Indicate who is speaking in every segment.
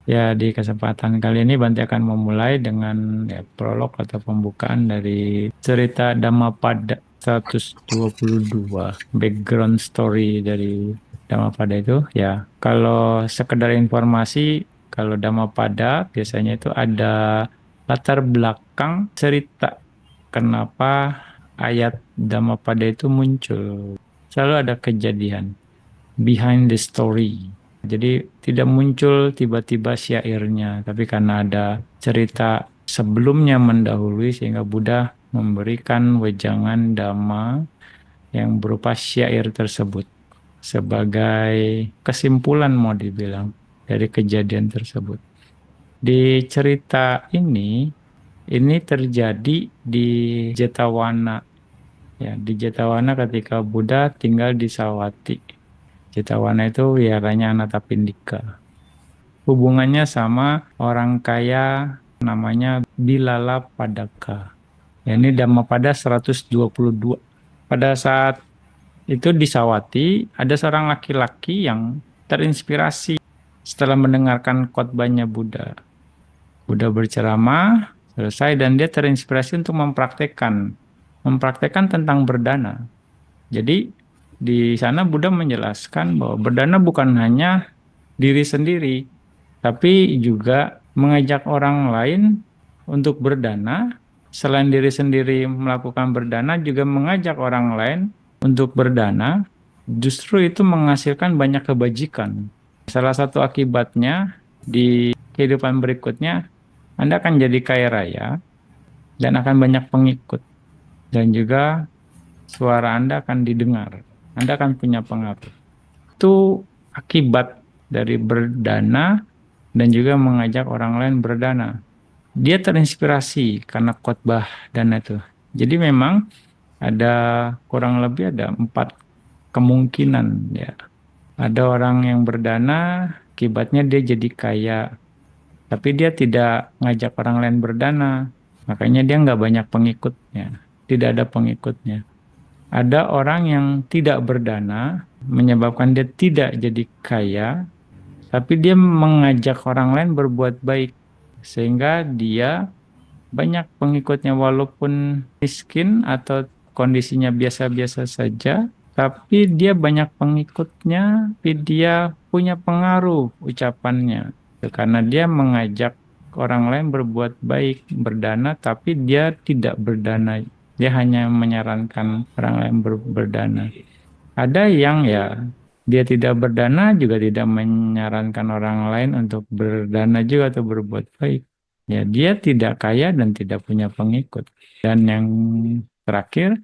Speaker 1: Ya, di kesempatan kali ini Banti akan memulai dengan prolog atau pembukaan dari cerita Dhammapada 122, background story dari Dhammapada itu. Ya, kalau sekedar informasi, kalau Dhammapada biasanya itu ada latar belakang cerita kenapa ayat Dhammapada itu muncul. Selalu ada kejadian behind the story. Jadi tidak muncul tiba-tiba syairnya, tapi karena ada cerita sebelumnya mendahului sehingga Buddha memberikan wejangan dhamma yang berupa syair tersebut sebagai kesimpulan mau dibilang dari kejadian tersebut. Di cerita ini terjadi di Jetawana. Ya, di Jetawana ketika Buddha tinggal di Sawati. Jetawana itu wilayahnya Anatapindika. Hubungannya sama orang kaya namanya Bilala Padaka. Ya, ini Dhammapada 122. Pada saat itu di Sawati, ada seorang laki-laki yang terinspirasi setelah mendengarkan khotbahnya Buddha. Buddha berceramah, selesai, dan dia terinspirasi untuk mempraktekkan tentang berdana. Jadi di sana Buddha menjelaskan bahwa berdana bukan hanya diri sendiri, tapi juga mengajak orang lain untuk berdana. Selain diri sendiri melakukan berdana, juga mengajak orang lain untuk berdana. Justru itu menghasilkan banyak kebajikan. Salah satu akibatnya di kehidupan berikutnya, Anda akan jadi kaya raya dan akan banyak pengikut. Dan juga suara Anda akan didengar. Anda akan punya pengaruh. Itu akibat dari berdana dan juga mengajak orang lain berdana. Dia terinspirasi karena khotbah dana itu. Jadi memang ada kurang lebih ada 4 kemungkinan ya. Ada orang yang berdana, akibatnya dia jadi kaya, tapi dia tidak ngajak orang lain berdana, makanya dia nggak banyak pengikutnya, tidak ada pengikutnya. Ada orang yang tidak berdana, menyebabkan dia tidak jadi kaya, tapi dia mengajak orang lain berbuat baik, sehingga dia banyak pengikutnya walaupun miskin atau kondisinya biasa-biasa saja, tapi dia banyak pengikutnya, tapi dia punya pengaruh ucapannya. Karena dia mengajak orang lain berbuat baik, berdana, tapi dia tidak berdana. Dia hanya menyarankan orang lain berdana. Ada yang ya dia tidak berdana juga tidak menyarankan orang lain untuk berdana juga atau berbuat baik. Ya, dia tidak kaya dan tidak punya pengikut. Dan yang terakhir,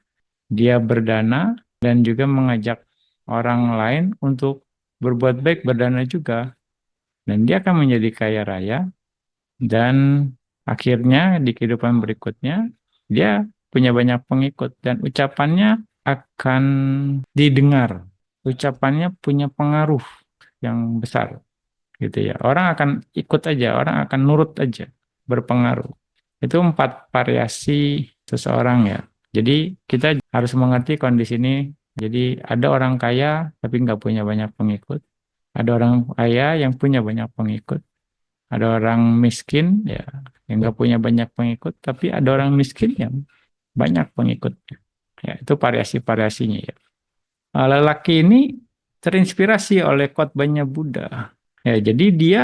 Speaker 1: dia berdana dan juga mengajak orang lain untuk berbuat baik, berdana juga. Dan dia akan menjadi kaya raya dan akhirnya di kehidupan berikutnya dia punya banyak pengikut dan ucapannya akan didengar. Ucapannya punya pengaruh yang besar gitu ya. Orang akan ikut aja, orang akan nurut aja, berpengaruh. Itu 4 variasi seseorang ya. Jadi kita harus mengerti kondisi ini. Jadi ada orang kaya tapi nggak punya banyak pengikut. Ada orang kaya yang punya banyak pengikut. Ada orang miskin ya yang nggak punya banyak pengikut, tapi ada orang miskin yang banyak pengikutnya. Ya, itu variasi-variasinya ya. Lelaki ini terinspirasi oleh khotbahnya Buddha. Ya, jadi dia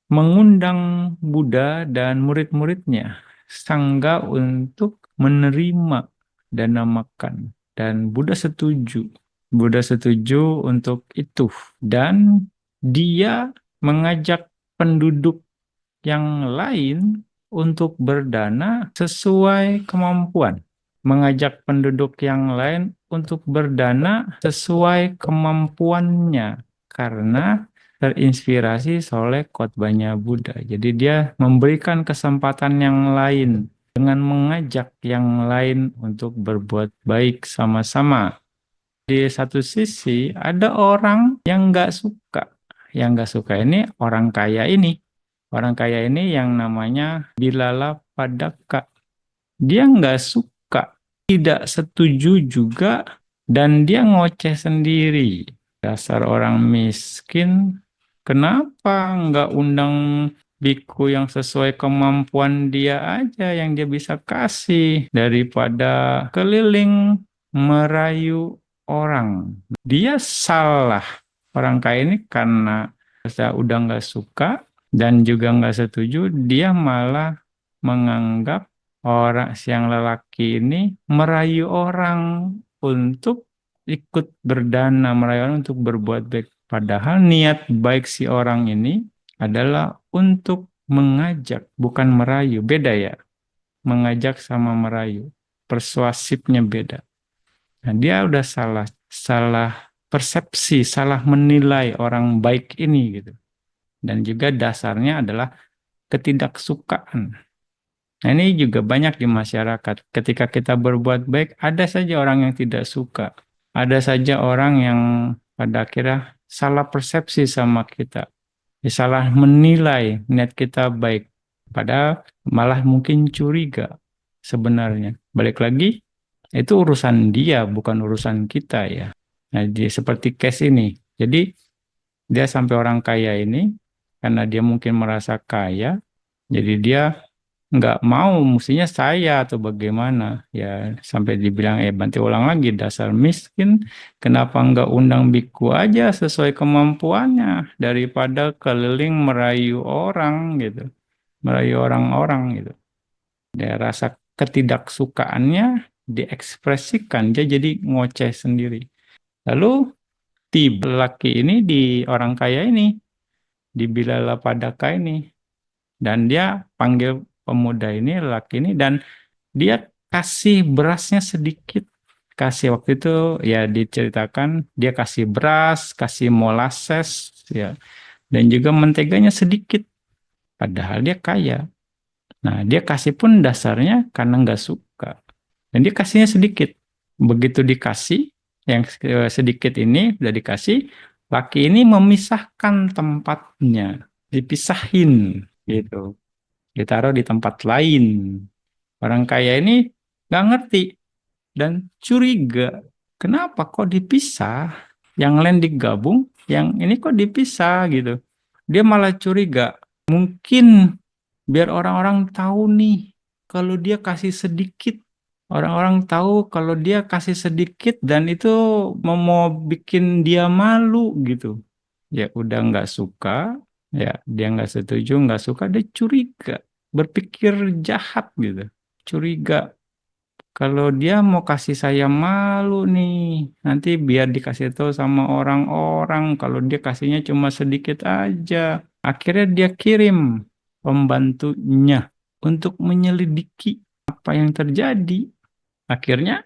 Speaker 1: mengundang Buddha dan murid-muridnya sangga untuk menerima dana makan. Dan Buddha setuju. Buddha setuju untuk itu. Dan dia mengajak penduduk yang lain untuk berdana sesuai kemampuan. Mengajak penduduk yang lain untuk berdana sesuai kemampuannya. Karena terinspirasi oleh khotbahnya Buddha. Jadi dia memberikan kesempatan yang lain dengan mengajak yang lain untuk berbuat baik sama-sama. Di satu sisi ada orang yang nggak suka. Yang nggak suka ini orang kaya ini. Orang kaya ini yang namanya Bilala Padaka. Dia nggak suka, tidak setuju juga, dan dia ngoceh sendiri. Dasar orang miskin, Kenapa nggak undang biku yang sesuai kemampuan dia aja yang dia bisa kasih daripada keliling merayu orang. Dia salah. Orang kaya ini karena saya udah nggak suka dan juga nggak setuju, dia malah menganggap orang yang lelaki ini merayu orang untuk ikut berdana, merayu orang untuk berbuat baik. Padahal niat baik si orang ini adalah untuk mengajak, bukan merayu. Beda ya, mengajak sama merayu. Persuasifnya beda. Nah, dia udah salah, salah persepsi, salah menilai orang baik ini gitu. Dan juga dasarnya adalah ketidaksukaan. Nah, ini juga banyak di masyarakat. Ketika kita berbuat baik, ada saja orang yang tidak suka. Ada saja orang yang pada akhirnya salah persepsi sama kita. Ya, salah menilai niat kita baik. Padahal malah mungkin curiga sebenarnya. Balik lagi, itu urusan dia, bukan urusan kita ya. Nah, seperti case ini. Jadi, dia sampai orang kaya ini, karena dia mungkin merasa kaya, jadi dia nggak mau, mestinya saya atau bagaimana. Ya, sampai dibilang, bantu ulang lagi, dasar miskin, kenapa nggak undang biku aja sesuai kemampuannya, daripada keliling merayu orang gitu, merayu orang-orang gitu. Dia rasa ketidaksukaannya diekspresikan, dia jadi ngoceh sendiri. Lalu tiba laki ini di orang kaya ini, di Bilala Padaka ini, dan dia panggil pemuda ini, laki ini, dan dia kasih berasnya sedikit. Kasih waktu itu ya diceritakan dia kasih beras, kasih molasses ya, dan juga menteganya sedikit. Padahal dia kaya. Nah, dia kasih pun dasarnya karena nggak suka. Dan dia kasihnya sedikit. Begitu dikasih, yang sedikit ini udah dikasih, laki ini memisahkan tempatnya. Dipisahin gitu. Ditaruh di tempat lain. Orang kaya ini nggak ngerti dan curiga. Kenapa kok dipisah? Yang lain digabung, yang ini kok dipisah gitu. Dia malah curiga. Mungkin biar orang-orang tahu nih kalau dia kasih sedikit. Orang-orang tahu kalau dia kasih sedikit dan itu mau bikin dia malu gitu. Ya udah nggak suka, ya dia nggak setuju, nggak suka, dia curiga, berpikir jahat gitu. Curiga kalau dia mau kasih saya malu nih, nanti biar dikasih tahu sama orang-orang kalau dia kasihnya cuma sedikit aja. Akhirnya dia kirim pembantunya untuk menyelidiki apa yang terjadi. Akhirnya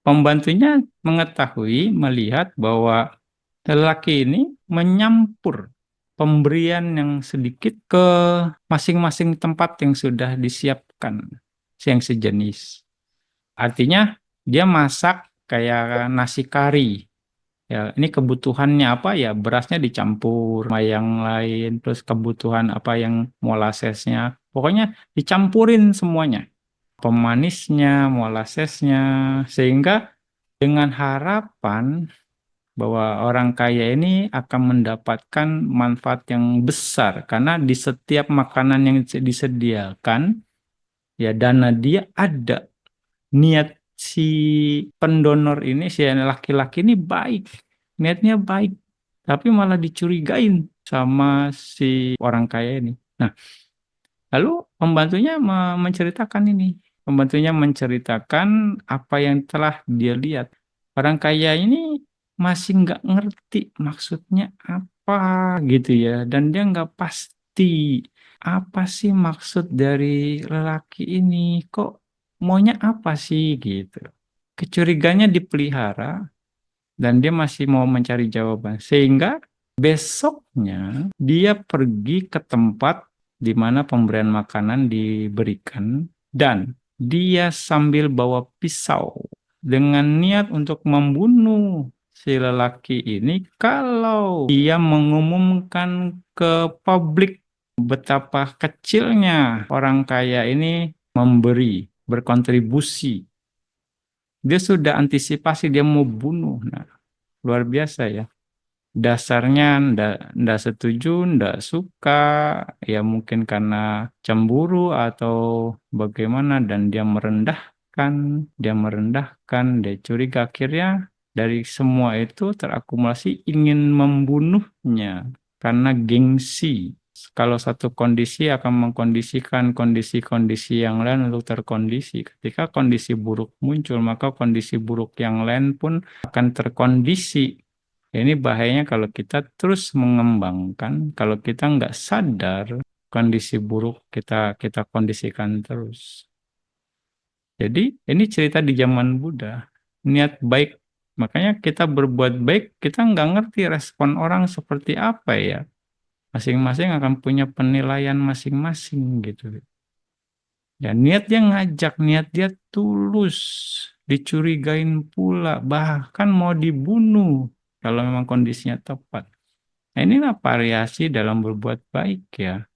Speaker 1: pembantunya mengetahui, melihat bahwa lelaki ini menyampur pemberian yang sedikit ke masing-masing tempat yang sudah disiapkan, yang sejenis. Artinya dia masak kayak nasi kari. Ya, ini kebutuhannya apa ya? Berasnya dicampur sama yang lain, terus kebutuhan apa yang molasesnya. Pokoknya dicampurin semuanya. Pemanisnya, molasesnya, sehingga dengan harapan bahwa orang kaya ini akan mendapatkan manfaat yang besar karena di setiap makanan yang disediakan ya dana dia ada, niat si pendonor ini, si laki-laki ini baik, niatnya baik, tapi malah dicurigain sama si orang kaya ini. Nah, lalu pembantunya menceritakan ini. Pembantunya menceritakan apa yang telah dia lihat. Orang kaya ini masih nggak ngerti maksudnya apa gitu ya. Dan dia nggak pasti apa sih maksud dari lelaki ini. Kok maunya apa sih gitu. Kecuriganya dipelihara dan dia masih mau mencari jawaban. Sehingga besoknya dia pergi ke tempat di mana pemberian makanan diberikan dan dia sambil bawa pisau dengan niat untuk membunuh si lelaki ini kalau dia mengumumkan ke publik betapa kecilnya orang kaya ini memberi, berkontribusi. Dia sudah antisipasi dia mau bunuh. Nah, luar biasa ya. dasarnya ndak setuju, ndak suka, ya mungkin karena cemburu atau bagaimana, dan dia merendahkan, dia curiga, akhirnya dari semua itu terakumulasi ingin membunuhnya karena gengsi. Kalau satu kondisi akan mengkondisikan kondisi-kondisi yang lain untuk terkondisi. Ketika kondisi buruk muncul, maka kondisi buruk yang lain pun akan terkondisi. Ini bahayanya kalau kita terus mengembangkan, kalau kita nggak sadar kondisi buruk kita kita kondisikan terus. Jadi ini cerita di zaman Buddha, niat baik. Makanya kita berbuat baik, kita nggak ngerti respon orang seperti apa ya. Masing-masing akan punya penilaian masing-masing gitu. Ya niat dia ngajak, niat dia tulus, dicurigain pula, bahkan mau dibunuh kalau memang kondisinya tepat. Nah, inilah variasi dalam berbuat baik ya.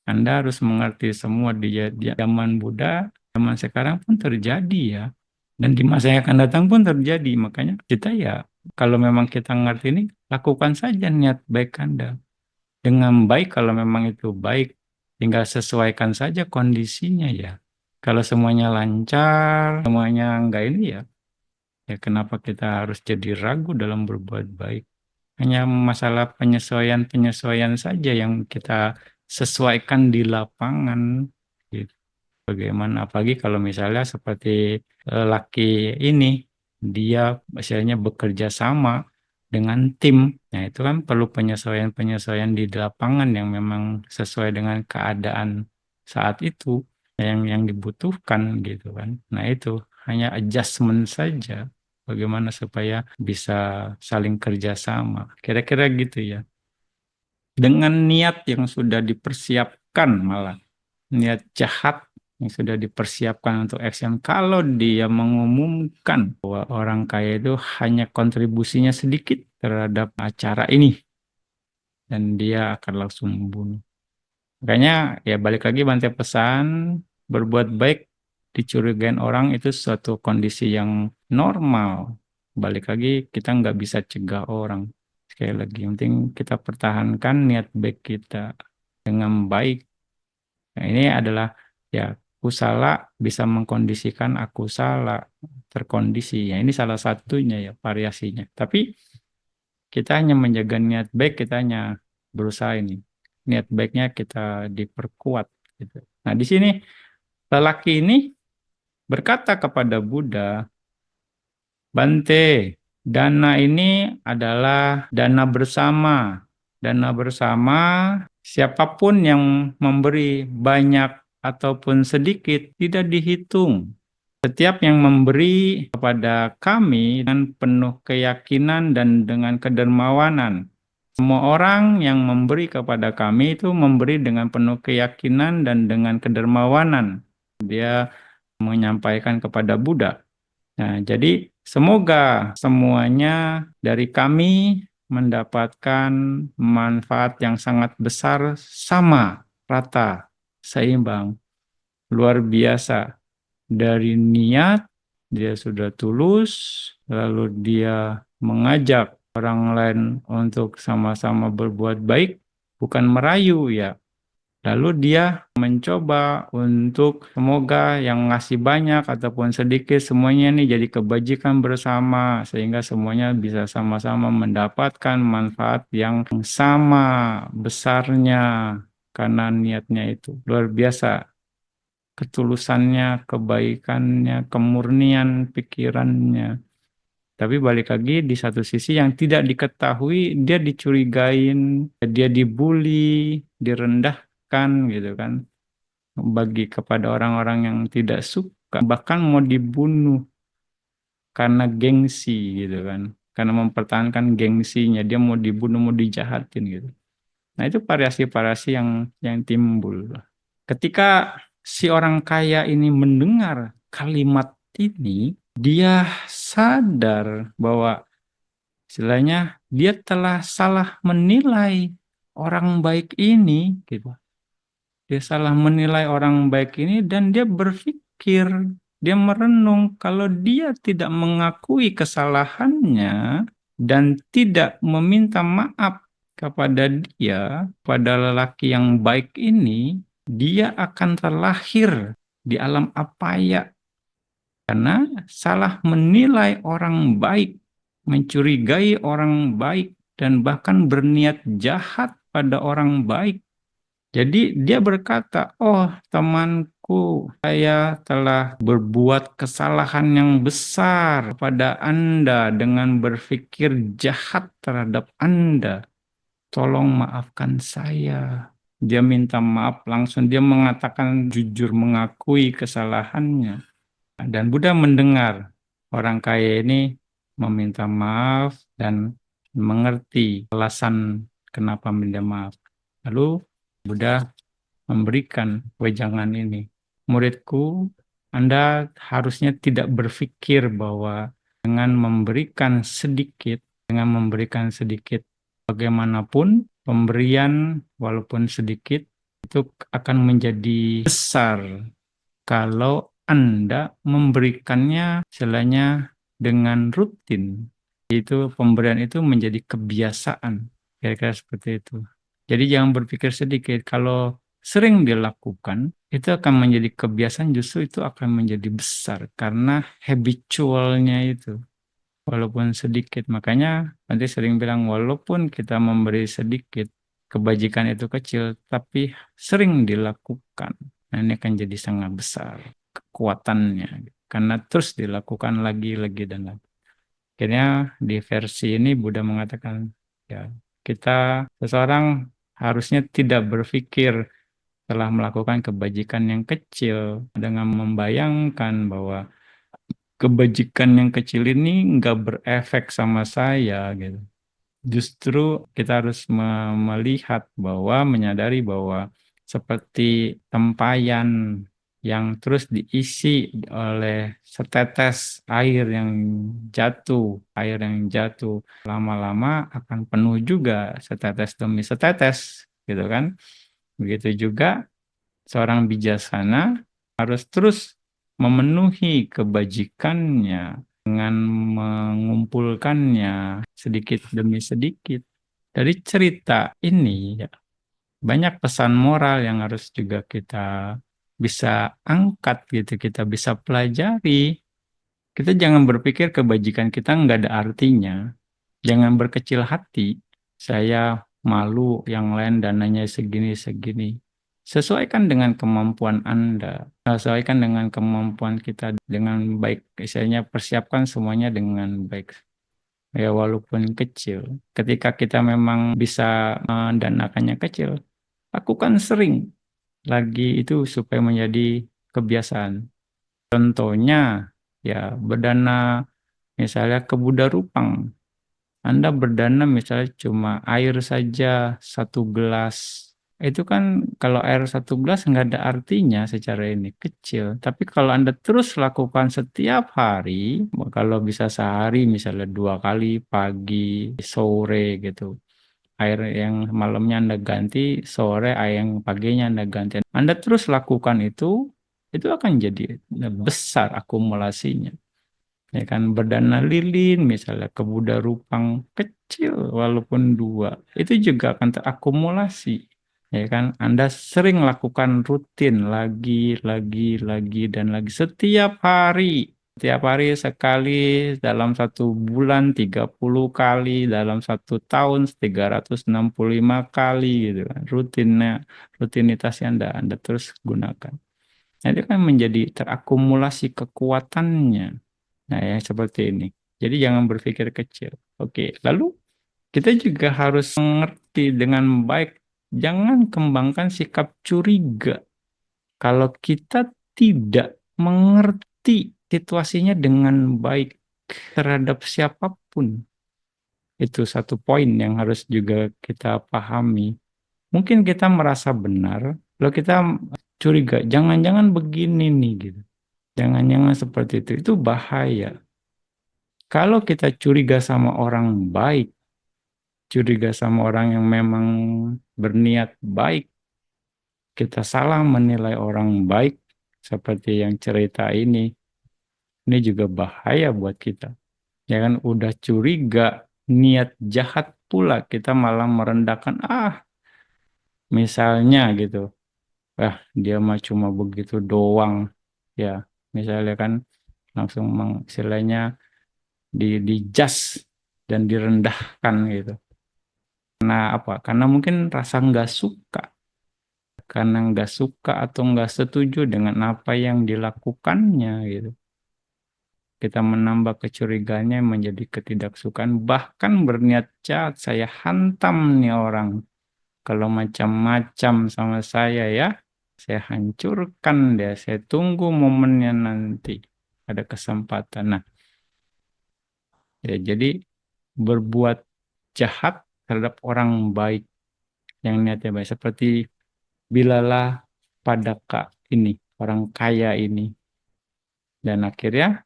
Speaker 1: Anda harus mengerti semua di zaman Buddha, zaman sekarang pun terjadi ya. Dan di masa yang akan datang pun terjadi. Makanya kita ya, kalau memang kita ngerti ini, lakukan saja niat baik Anda. Dengan baik kalau memang itu baik, tinggal sesuaikan saja kondisinya ya. Kalau semuanya lancar, semuanya enggak ini ya, ya kenapa kita harus jadi ragu dalam berbuat baik? Hanya masalah penyesuaian-penyesuaian saja yang kita sesuaikan di lapangan. Gitu. Bagaimana, apalagi kalau misalnya seperti laki ini, dia misalnya bekerja sama dengan tim. Nah, itu kan perlu penyesuaian-penyesuaian di lapangan yang memang sesuai dengan keadaan saat itu yang dibutuhkan gitu kan. Nah, itu hanya adjustment saja. Bagaimana supaya bisa saling kerjasama. Kira-kira gitu ya. Dengan niat yang sudah dipersiapkan malah. Niat jahat yang sudah dipersiapkan untuk action. Kalau dia mengumumkan bahwa orang kaya itu hanya kontribusinya sedikit terhadap acara ini, dan dia akan langsung membunuh. Makanya ya balik lagi Bante pesan, berbuat baik dicurigain orang itu suatu kondisi yang normal. Balik lagi kita nggak bisa cegah orang. Sekali lagi, yang penting kita pertahankan niat baik kita dengan baik. Nah, ini adalah ya kusala bisa mengkondisikan aku salah terkondisi. Ya, ini salah satunya ya variasinya. Tapi kita hanya menjaga niat baik, kita hanya berusaha ini. Niat baiknya kita diperkuat gitu. Nah, di sini lelaki ini berkata kepada Buddha, Bante, dana ini adalah dana bersama. Dana bersama, siapapun yang memberi banyak ataupun sedikit tidak dihitung. Setiap yang memberi kepada kami dengan penuh keyakinan dan dengan kedermawanan. Semua orang yang memberi kepada kami itu memberi dengan penuh keyakinan dan dengan kedermawanan. Dia menyampaikan kepada Buddha. Nah, jadi semoga semuanya dari kami mendapatkan manfaat yang sangat besar, sama, rata, seimbang, luar biasa. Dari niat, dia sudah tulus, lalu dia mengajak orang lain untuk sama-sama berbuat baik, bukan merayu ya. Lalu dia mencoba untuk semoga yang ngasih banyak ataupun sedikit semuanya ini jadi kebajikan bersama sehingga semuanya bisa sama-sama mendapatkan manfaat yang sama besarnya karena niatnya itu luar biasa. Ketulusannya, kebaikannya, kemurnian pikirannya. Tapi balik lagi di satu sisi yang tidak diketahui, dia dicurigain, dia dibully, direndahkan gitu kan. Bagi kepada orang-orang yang tidak suka, bahkan mau dibunuh karena gengsi gitu kan. Karena mempertahankan gengsinya, dia mau dibunuh, mau dijahatin gitu. Nah, itu variasi-variasi yang timbul. Ketika si orang kaya ini mendengar kalimat ini, dia sadar bahwa istilahnya dia telah salah menilai orang baik ini, gitu. Dia salah menilai orang baik ini dan dia berpikir, dia merenung kalau dia tidak mengakui kesalahannya, dan tidak meminta maaf kepada dia, pada lelaki yang baik ini, dia akan terlahir di alam apaya. Karena salah menilai orang baik, mencurigai orang baik, dan bahkan berniat jahat pada orang baik. Jadi dia berkata, oh temanku, saya telah berbuat kesalahan yang besar pada Anda dengan berpikir jahat terhadap Anda. Tolong maafkan saya. Dia minta maaf langsung, dia mengatakan jujur, mengakui kesalahannya. Dan Buddha mendengar orang kaya ini meminta maaf dan mengerti alasan kenapa minta maaf. Lalu Buddha memberikan wejangan ini. Muridku, Anda harusnya tidak berpikir bahwa dengan memberikan sedikit, bagaimanapun pemberian walaupun sedikit itu akan menjadi besar kalau Anda memberikannya istilahnya dengan rutin. Itu pemberian itu menjadi kebiasaan. Kira-kira seperti itu. Jadi jangan berpikir sedikit. Kalau sering dilakukan, itu akan menjadi kebiasaan, justru itu akan menjadi besar. Karena habitualnya itu. Walaupun sedikit. Makanya nanti sering bilang, walaupun kita memberi sedikit, kebajikan itu kecil, tapi sering dilakukan. Nah, ini akan jadi sangat besar kekuatannya. Karena terus dilakukan lagi dan lagi. Akhirnya di versi ini Buddha mengatakan, ya seseorang harusnya tidak berpikir telah melakukan kebajikan yang kecil dengan membayangkan bahwa kebajikan yang kecil ini nggak berefek sama saya gitu. Justru kita harus melihat bahwa, menyadari bahwa seperti tempayan yang terus diisi oleh setetes air yang jatuh, lama-lama akan penuh juga setetes demi setetes, gitu kan? Begitu juga seorang bijaksana harus terus memenuhi kebajikannya dengan mengumpulkannya sedikit demi sedikit. Dari cerita ini, ya, banyak pesan moral yang harus juga kita bisa angkat gitu, kita bisa pelajari. Kita jangan berpikir kebajikan kita nggak ada artinya. Jangan berkecil hati. Saya malu, yang lain dananya segini-segini. Sesuaikan dengan kemampuan Anda. Sesuaikan dengan kemampuan kita dengan baik. Misalnya persiapkan semuanya dengan baik. Ya walaupun kecil. Ketika kita memang bisa mendanakannya kecil, lakukan sering. Lagi itu supaya menjadi kebiasaan. Contohnya, ya berdana misalnya ke Buddha Rupang. Anda berdana misalnya cuma air saja 1 gelas. Itu kan kalau air 1 gelas nggak ada artinya secara ini, kecil. Tapi kalau Anda terus lakukan setiap hari, kalau bisa sehari misalnya 2 kali, pagi, sore gitu. Air yang malamnya Anda ganti, sore air yang paginya Anda ganti. Anda terus lakukan itu akan jadi besar akumulasinya. Ya kan, berdana lilin misalnya ke Buddha Rupang kecil walaupun 2, itu juga akan terakumulasi. Ya kan, Anda sering lakukan rutin lagi dan lagi setiap hari. Setiap hari sekali, dalam 1 bulan 30 kali, dalam 1 tahun 365 kali gitu kan. Rutinitas yang Anda terus gunakan. Nah, itu kan menjadi terakumulasi kekuatannya. Nah, ya seperti ini. Jadi jangan berpikir kecil. Oke, lalu kita juga harus mengerti dengan baik. Jangan kembangkan sikap curiga. Kalau kita tidak mengerti situasinya dengan baik terhadap siapapun, itu satu poin yang harus juga kita pahami. Mungkin kita merasa benar, kalau kita curiga, jangan-jangan begini nih gitu. Jangan-jangan seperti itu. Itu bahaya. Kalau kita curiga sama orang baik, curiga sama orang yang memang berniat baik, kita salah menilai orang baik, seperti yang cerita ini juga bahaya buat kita. Jangan udah curiga, niat jahat pula kita malah merendahkan, misalnya gitu, dia mah cuma begitu doang, ya misalnya kan langsung istilahnya di dan direndahkan gitu. Karena apa? Karena mungkin rasa nggak suka, karena nggak suka atau nggak setuju dengan apa yang dilakukannya gitu. Kita menambah kecurigaannya menjadi ketidaksukaan, bahkan berniat jahat, saya hantam nih orang. Kalau macam-macam sama saya hancurkan dia. Saya tunggu momennya nanti ada kesempatan. Nah, ya jadi berbuat jahat terhadap orang baik yang niatnya baik seperti Bilalah pada Kak ini, orang kaya ini, dan akhirnya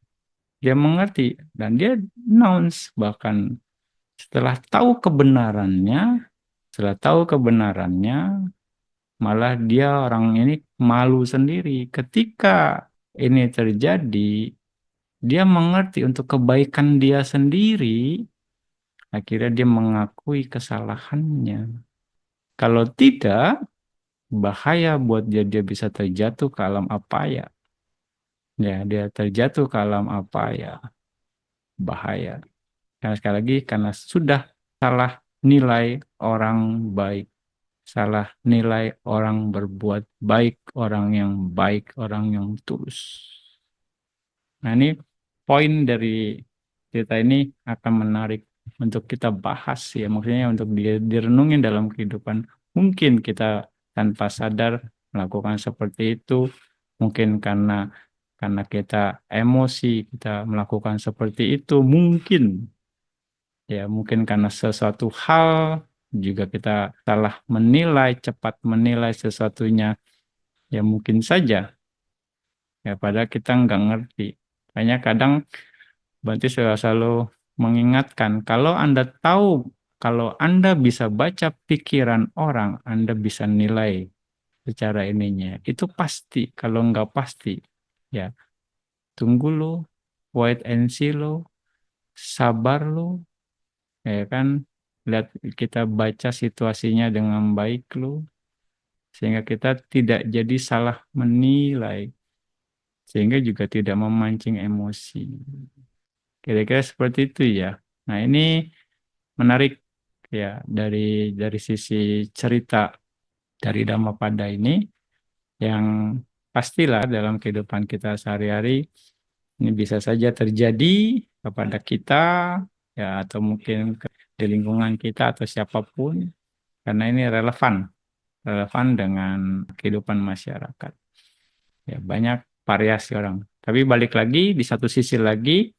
Speaker 1: dia mengerti dan dia announce bahkan setelah tahu kebenarannya, setelah tahu kebenarannya, malah dia orang ini malu sendiri. Ketika ini terjadi, dia mengerti untuk kebaikan dia sendiri, akhirnya dia mengakui kesalahannya. Kalau tidak, bahaya buat dia, dia bisa terjatuh ke alam apa ya. Ya, dia terjatuh ke alam apa ya, bahaya. Karena sekali lagi, karena sudah salah nilai orang baik. Salah nilai orang berbuat baik, orang yang baik, orang yang tulus. Nah, ini poin dari cerita ini akan menarik untuk kita bahas ya, maksudnya untuk direnungin dalam kehidupan. Mungkin kita tanpa sadar melakukan seperti itu, mungkin karena kita emosi kita melakukan seperti itu, mungkin karena sesuatu hal juga kita salah menilai, cepat menilai sesuatunya, ya mungkin saja, ya padahal kita nggak ngerti. Makanya kadang berarti saya selalu mengingatkan, kalau Anda tahu, kalau Anda bisa baca pikiran orang, Anda bisa nilai secara ininya. Itu pasti, kalau nggak pasti, ya tunggu lo, wait and see lo, sabar lo, ya kan, lihat, kita baca situasinya dengan baik lo, sehingga kita tidak jadi salah menilai, sehingga juga tidak memancing emosi. Kira-kira seperti itu ya. Nah, ini menarik ya dari sisi cerita dari Dhammapada ini, yang pastilah dalam kehidupan kita sehari-hari ini bisa saja terjadi kepada kita, ya atau mungkin di lingkungan kita atau siapapun, karena ini relevan dengan kehidupan masyarakat. Ya, banyak variasi orang. Tapi balik lagi, di satu sisi lagi,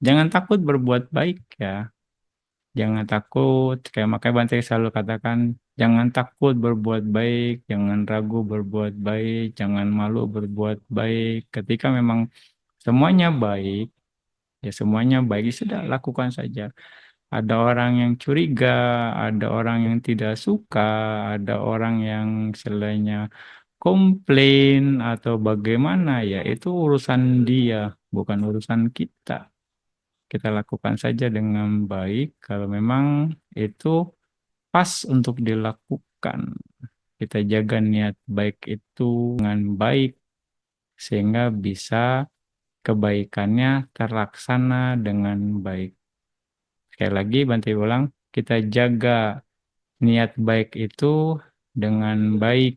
Speaker 1: jangan takut berbuat baik ya. Jangan takut, kayak makanya Bante selalu katakan, jangan takut berbuat baik, jangan ragu berbuat baik, jangan malu berbuat baik. Ketika memang semuanya baik, ya semuanya baik, ya sudah lakukan saja. Ada orang yang curiga, ada orang yang tidak suka, ada orang yang selainnya komplain atau bagaimana, ya itu urusan dia, bukan urusan kita. Kita lakukan saja dengan baik kalau memang itu pas untuk dilakukan. Kita jaga niat baik itu dengan baik sehingga bisa kebaikannya terlaksana dengan baik. Sekali lagi Bante ulang, kita jaga niat baik itu dengan baik.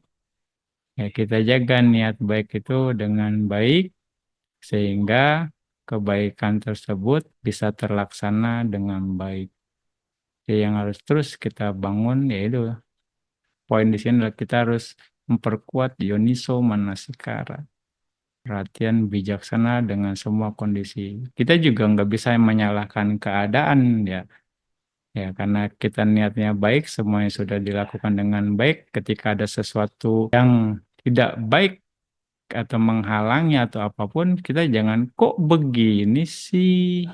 Speaker 1: Ya, kita jaga niat baik itu dengan baik sehingga kebaikan tersebut bisa terlaksana dengan baik. Jadi yang harus terus kita bangun yaitu poin di sini adalah kita harus memperkuat yoniso manasikara, perhatian bijaksana dengan semua kondisi. Kita juga nggak bisa menyalahkan keadaan ya, ya karena kita niatnya baik, semuanya sudah dilakukan dengan baik. Ketika ada sesuatu yang tidak baik atau menghalangi atau apapun, kita jangan kok begini sih,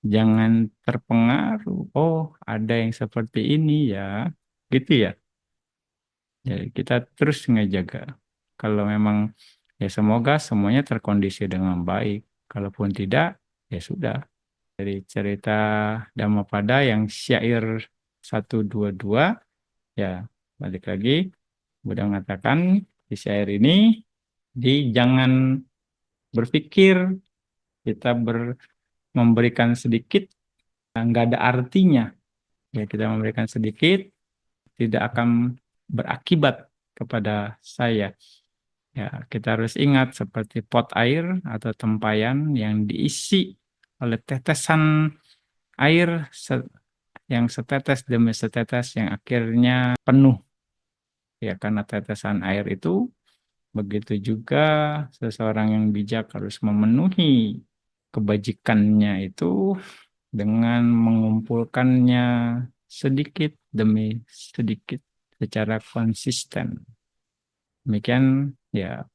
Speaker 1: jangan terpengaruh. Oh, ada yang seperti ini ya, gitu ya. Jadi kita terus ngejaga. Kalau memang ya semoga semuanya terkondisi dengan baik. Kalaupun tidak, ya sudah. dari cerita Dhammapada yang syair 122, ya balik lagi, Buddha mengatakan di syair ini, jangan berpikir kita memberikan sedikit, nggak ada artinya. Ya, kita memberikan sedikit, tidak akan berakibat kepada saya. Ya, kita harus ingat seperti pot air atau tempayan yang diisi oleh tetesan air yang setetes demi setetes yang akhirnya penuh. Ya, karena tetesan air itu, begitu juga seseorang yang bijak harus memenuhi kebajikannya itu dengan mengumpulkannya sedikit demi sedikit secara konsisten. Demikian ya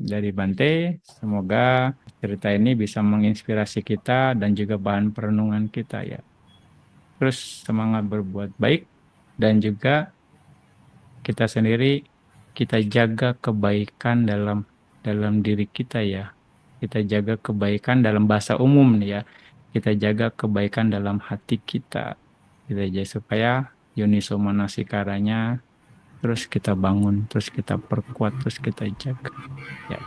Speaker 1: dari Bante, semoga cerita ini bisa menginspirasi kita dan juga bahan perenungan kita ya. Terus semangat berbuat baik dan juga kita sendiri, kita jaga kebaikan dalam diri kita ya. Kita jaga kebaikan dalam bahasa umum nih ya. Kita jaga kebaikan dalam hati kita. Kita jaga supaya Yoniso Manasikara terus kita bangun, terus kita perkuat, terus kita jaga. Ya.